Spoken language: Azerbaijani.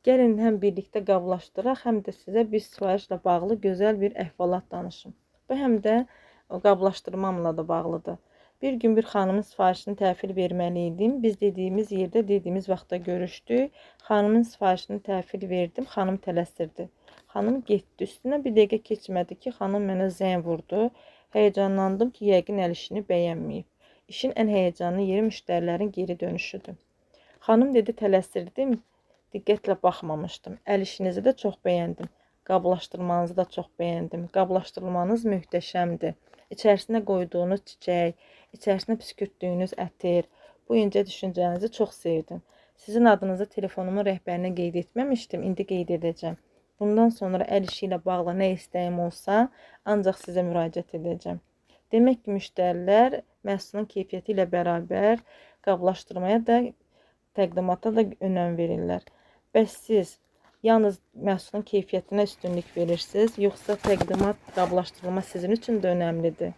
Gəlin həm birlikdə qablaşdıraq, həm də sizə bir sifarişlə bağlı gözəl bir əhvalat danışım. Bu həm də o qablaşdırmamla da bağlıdır. Bir gün bir xanımın sifarişini təhvil verməli idim. Biz dediyimiz yerdə, dediyimiz vaxtda görüşdük. Xanımın sifarişini təhvil verdim. Xanım tələsirdi. Xanım getdi. Üstünə bir dəqiqə keçmədi ki, xanım mənə zəng vurdu. Həyəcanlandım ki, yəqin əl işini bəyənməyib. İşin ən həyəcanlı yeri müştərilərin geri dönüşüdür. Xanım dedi, tələsirdim. Diqqətlə baxmamışdım. Əl işinizi də çox bəyəndim. Qablaşdırmanızı da çox bəyəndim. Qablaşdırmanız möhtəşəmdir. İçərisinə qoyduğunuz çiçək, içərisinə püskürtdüyünüz ətir, bu incə düşüncənizi çox sevdim. Sizin adınızı telefonumun rəhbərinə qeyd etməmişdim, indi qeyd edəcəm. Bundan sonra əl işi ilə bağlı nə istəyim olsa, ancaq sizə müraciət edəcəm. Demək ki, müştərilər məhsulun keyfiyyəti ilə bərabər qablaşdırmaya da, təqdimata da önəm verirlər. Bəs siz yalnız məhsulun keyfiyyətinə üstünlük verirsiniz, yoxsa təqdimat, qablaşdırma sizin üçün də önəmlidir?